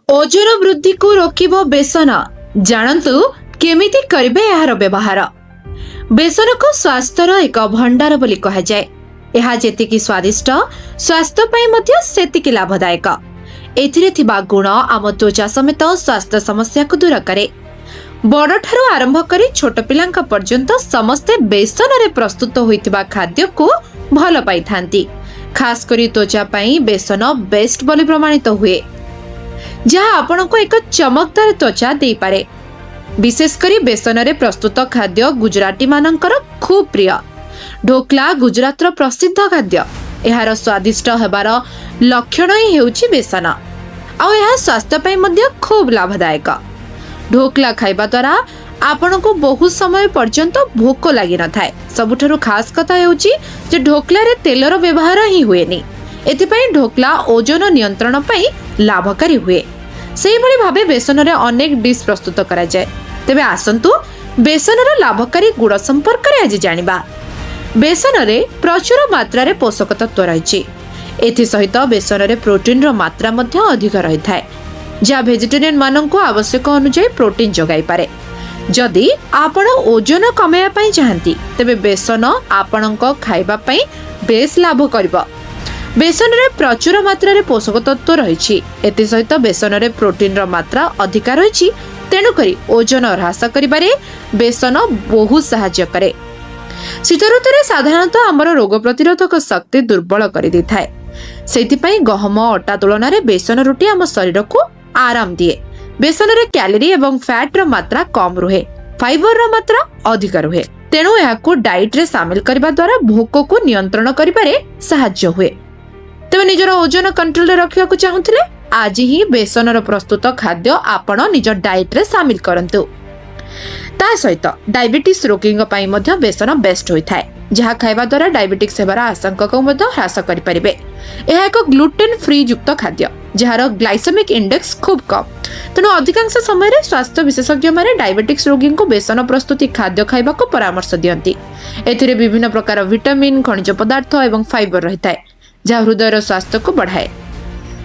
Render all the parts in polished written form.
ओजन वृद्धि को रोकिबो बेसन जानतु केमिति करिबे एहार व्यवहार। बेसन को स्वास्थ्यर एक भंडार बोली कहा जाए। यह जेतिकी स्वादिष्ट स्वास्थ्य पई मध्य सेतिकी लाभदायक। एथिरे थिबा गुण आम त्वचा समेत स्वास्थ्य समस्या को दूर करे। बड़ ठारू आरंभ करी छोट पिलांका पर्यंत समस्ते बेसन रे प्रस्तुत होइतिबा खाद्य को भल पाई थांती। खास करी त्वचा पई बेसन बेस्ट बोली प्रमाणित हुए, जहाँ आपनको एक चमकदार त्वचा दे पारे। विशेषकर बेसन रे प्रस्तुत खाद्य गुजराती मानकर खूब प्रिय। ढोकला गुजरातर प्रसिद्ध खाद्य। एहार स्वादिष्ट हेबार लक्षण ही हेउछि बेसन। आ यह स्वास्थ्य पई मध्य खूब लाभदायक। ढोकला खाइबा द्वारा आपनको बहुत समय पर्यंत भोक लागि न थाए। सबुठारु खास कथा हेउछि जे ढोकला रे तेलर व्यवहार ही हुएनी। एथिपई ढोकला ओजन नियंत्रण पई लाभकारी हुए। सेही भली भाबे बेसन रे अनेक डिश प्रस्तुत करा जाय। तेबे आसंतु बेसन रे लाभकारी गुण संपर्क रे आज जानिबा। बेसन रे प्रचुर मात्रा रे पोषक तत्व रहिछि। एथि सहित बेसन रे प्रोटीन रो मात्रा मध्य अधिक रही थाए, जा वेजिटेरियन माननको आवश्यक अनुसार प्रोटीन जोगाई पारे। जदि आपण ओजन कमाया पई चाहंती तेबे बेसन आपणको खाइबा पई बेस लाभ करबो। बेसन रे प्रचुर मात्रा रे पोषक तत्व रहिछि। एति सहित बेसन रे प्रोटीन रो मात्रा अधिक रहिछि। तेणु करी ओजन ह्रास करिबारे बेसन बहुत सहाय्य करे। शीत ऋतुरे साधारणतः हमर रोग प्रतिरोधक शक्ति दुर्बल करि दिथाय। सेथिपई गहम अटा तुलना रे बेसन रोटी हम शरीर को आराम दिए। बेसन रे कैलोरी एवं फैट रो मात्रा कम रुहे, फाइबर रो मात्रा अधिक रुहे। तेणु याकू डाइट रे शामिल करबा द्वारा भोक को नियंत्रण करिबारे सहाय्य हुए। तेबे निजर ओजन कंट्रोल रे रखिया को चाहुथिले आज ही बेसन रो प्रस्तुत खाद्य आपण निज डाइट रे शामिल करंतु। ता सहित डायबिटीज रोगींग पई मध्य बेसन बेस्ट होई थाए, जहा खाइबा द्वारा डायबिटीज हेबार आशंका को मध्य ह्रास करि परिबे। यह एक ग्लूटेन फ्री युक्त खाद्य जार ग्लाइसेमिक इंडेक्स खूब कम। तेणु अधिकांश समय रे स्वास्थ्य विशेषज्ञ माने डायबिटीज रोगी को बेसन प्रस्तुति खाद्य खाइबा को परामर्श दियंती। एथिरे विभिन्न प्रकार विटामिन, खनिज पदार्थ एवं फाइबर रहिताए, जहा हृदय स्वास्थ्य को बढ़ाए,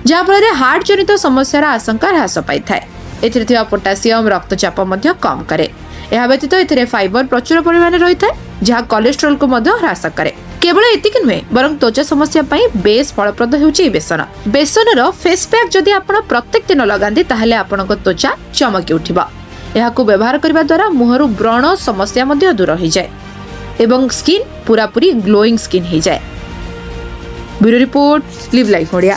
जहा फल हार्ट जनित समस्यार आशंका ह्रास पाई थाए। एथिरे थिबा पोटासियम रक्तचाप मध्य कम करे। यह व्यतीत एथिरे फाइबर प्रचुर परिमाण रही थाए, जहा कोलेस्ट्रोल को मध्य ह्रास करे। केवल एतिक नुहे बरं त्वचा समस्या पई बेस फलप्रद हेउछि बेसन। बेसनर फेस पैक जदि आपण प्रत्येक दिन लगांती ताहले आपणक त्वचा चमकी उठिबा। एहाकू व्यवहार करबा द्वारा मुहरु व्रण समस्या मध्य दूर हो जाए एवं स्किन पूरा पूरी ग्लोइंग स्किन हो जाए। Bureau report, live life Odia.